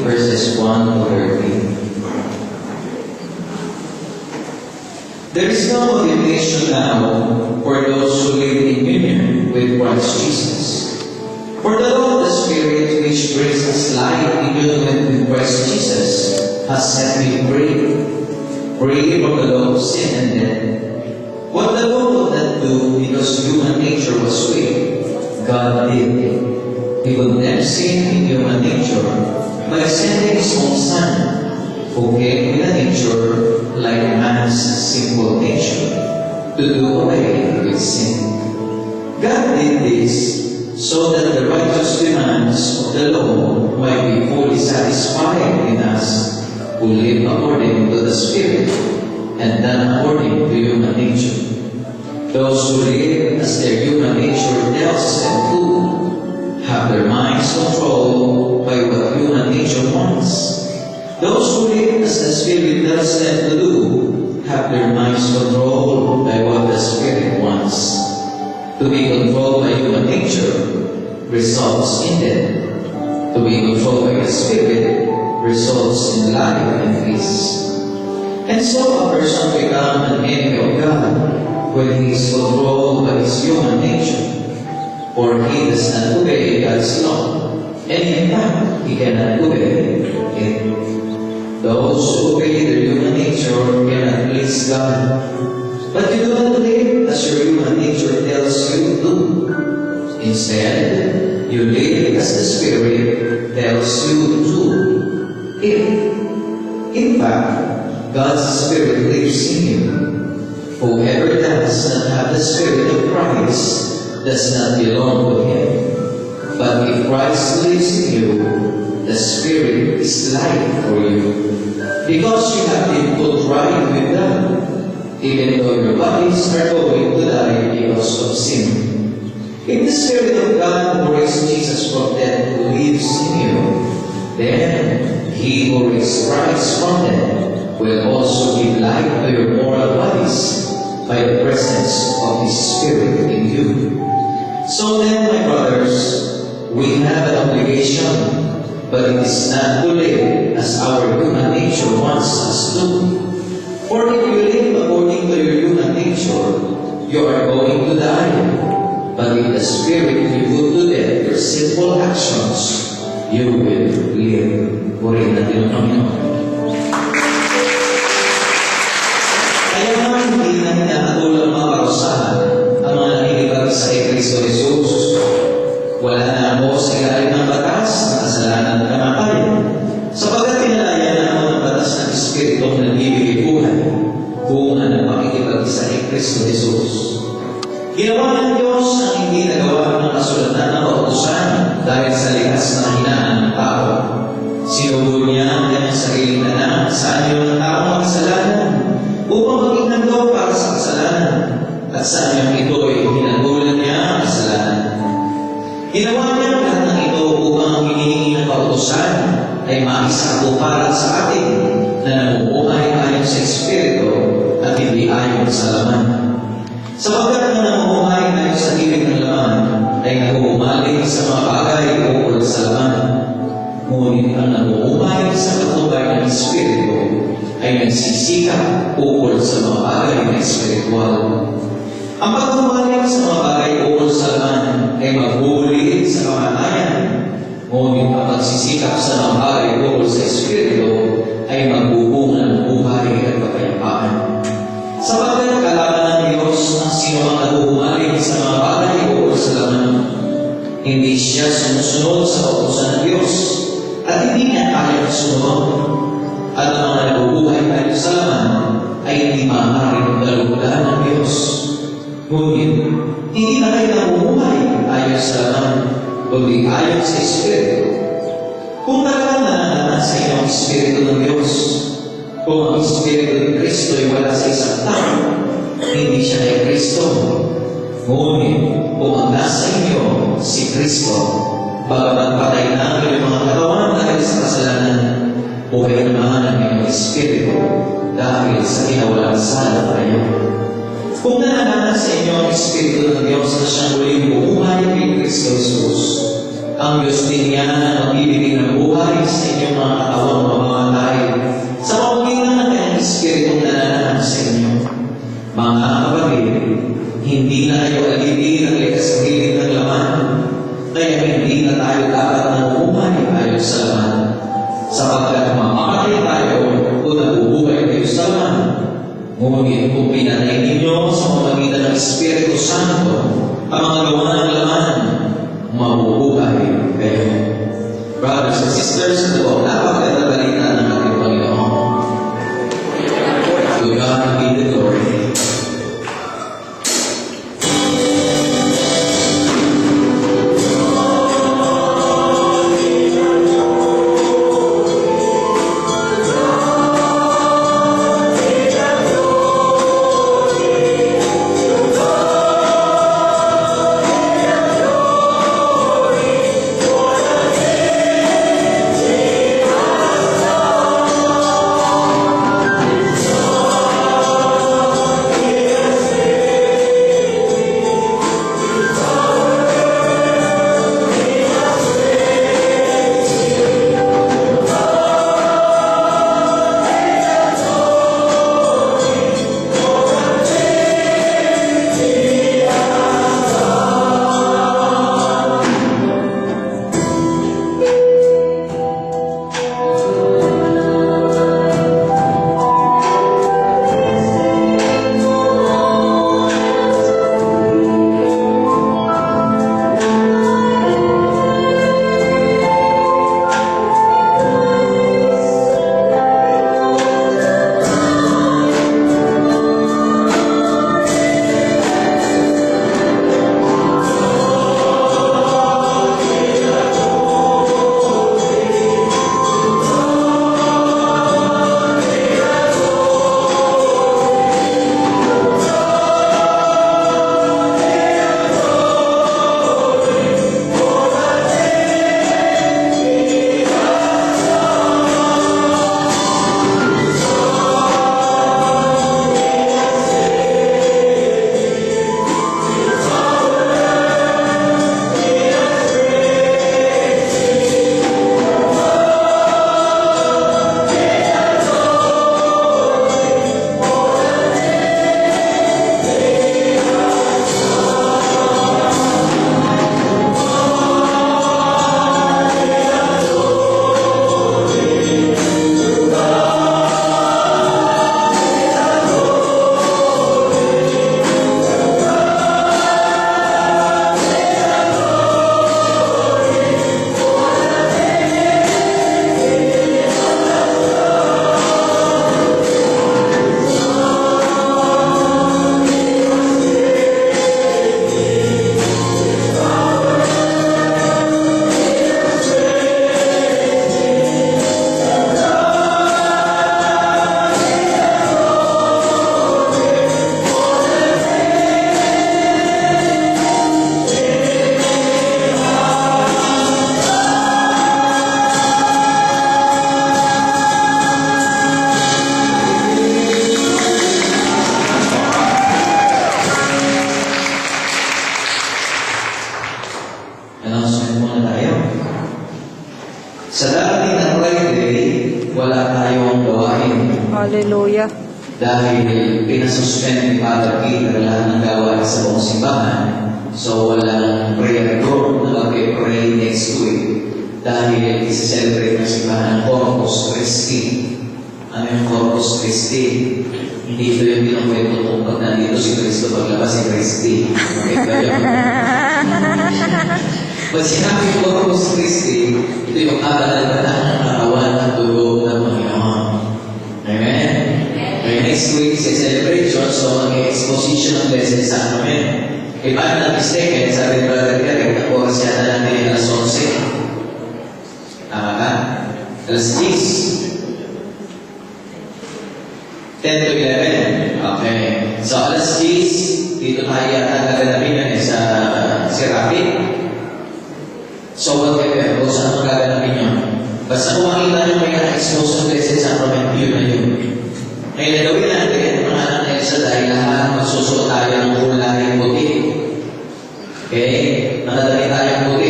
verses 1 to 13. There is no condemnation now for those who live in union with Christ Jesus. For the law of the Spirit which brings us life in union with Christ Jesus has set me free from the law of sin and death. What the law could not do because human nature was weak, God did. He condemned sin in human nature by sending His own Son, who came with a nature like man's sinful nature, to do away with sin. God did this so that the righteous demands of the law might be fully satisfied in us who live according to the Spirit and not according to human nature. Those who live as their human nature tells them to have their minds controlled by what human nature wants. Those who live as the Spirit tells them to do have their minds controlled by what the Spirit wants. To be controlled by human nature results in death. To be controlled by the Spirit results in life and peace. And so a person becomes an enemy of God when he is controlled by his human nature, for he does not obey God's law, and in fact, he cannot obey it. Those who obey their human nature cannot please God. But you do not live as your human nature tells you to. Instead, you live as the Spirit tells you to. In fact, God's Spirit lives in you. Whoever does not have the Spirit of Christ does not belong to Him. But if Christ lives in you, the Spirit is life for you. Because you have been put right with God, even though your bodies are going to die because of sin. If the Spirit of God who raised Jesus from death lives in you, then He who raised Christ from death will also give life to your mortal bodies by the presence of His Spirit in you. So then, my brothers, we have an obligation, but it is not to live as our human nature wants us to. For if you live according to your human nature, you are going to die. But if the Spirit will put to death your sinful actions, you will live. Purihin natin ang Panginoon. Kaya naman hindi na pinakatulang mga karusahan ang mga nanginibag sa Kristo Jesus. Wala na ako sa ilalim ng batas ng kasalanan at kamatayan, sapagkat pinalaya na ako ng batas ng Espiritong nagbibigay buhay, bunga ng pakikipag-isa kay Kristo Jesus. Ginawa ng Diyos ang hindi nagawa ng kasulatan ng kautusan dahil sa likas na hinaan ng tao. Sinubo niya ang kanyang sariling anak sa anyo ng taong makasalanan upang maging nagawa para sa kasalanan, at sa anyong ito ay hinagulan niya ang kasalanan. Ginawa niya lahat ng ito upang ang hinihingi ng kautusan ay maisako para sa atin na namumuhay ayon sa Espiritu at hindi ayon sa laman. Sapagkat ang namumuhay ayon sa ibig ng laman ay nahuhumaling sa mga bagay ukol sa laman. Ngunit ang namumuhay sa patnubay ng Espiritu ay nagsisikap ukol sa mga bagay na espiritual. Ang paghumaling sa mga bagay ukol sa laman ay magbubulit sa kamatayan, ngunit ang pagsisikap sa mga bagay ukol sa Espiritu ay magbubunga ng buhay at kapayapaan. Sapagkat kalaban ng Diyos ang sino ang naghuhumaling sa mga bagay ukol sa laman. Hindi siya sumusunod sa kautusan ng Diyos at hindi niya kayang sunod. At ang mga nabubuhay tayo sa laman ay hindi maaaring dalugdan ng Diyos. Ngunit, hindi na kayo namumuhay ayon sa laman, kundi ayon sa Espiritu. Kung talagang nananahan sa inyo ang Espiritu ng Diyos, kung ang Espiritu ng Kristo ay wala sa isang tao, hindi siya ay Kristo. Ngunit, kung ang nasa inyo si Kristo, bagamat patay na ang inyong mga katawan dahil sa kasalanan, buhay naman ang inyong Espiritu dahil sa kinawalang sala kayo. Kung nananahan sa inyo ang Espiritu ng Diyos na siyang muling bumuhay kay Kristo Jesus, Ang Diyos din niya na magbibigay ng buhay sa inyong mga katawang mamamatay sa pamamagitan ng kanyang Espiritong nananahan sa inyo. Mga kapatid, hindi na kayo alipin ang likas gilig ng laman, kaya hindi na tayo dapat namubuhay ayon sa laman. Sapagkat mamamatay tayo o nabubuhay kayo sa laman, ngunit kung pinatay ninyo sa pamamagitan ng Espiritu Santo ang mga gawa ng laman, mabubuhay kayo. Brothers and sisters, ito po, napakaganda balita ng ating Panginoon. To God be the glory. Announcement muna tayo. Sa darating na Friday, wala tayong gawain. Hallelujah. Dahil pinasuspend ni Father Peter lahat ng gawain sa buong simbahan. So walang prayer group na mag-pray next week. Dahil isa-celebrate ng simbahan ng Corpus Christi. Ano yung Corpus Christi? Hindi ito yung pinakwento kung pag nandito si Cristo, paglabas si Christi. Okay, kaya pag sinabi ko Corpus Christi, ito yung kabalan-balan ng katawan at dugo ng Panginoon. Amen? Okay, next week is a celebration, so mag-exposition ng blessings sa amin. If I'm not mistaken, sabi ni Brother Derek, na oras yata natin alas 11. Tama ka? Alas 10. 10 to 11. Okay. So, alas 10, dito tayo yata gaganapin yan sa Serapi. So, whatever, kung saan ang gaganapin nyo. Basta kung makita nyo may na-expose ng blessed sacrament, yun na yun. Ngayon, gawin natin, mga anak na isa dahil lahat magsusuot tayo ng kulay puti. Okay? Nakadali tayong puti.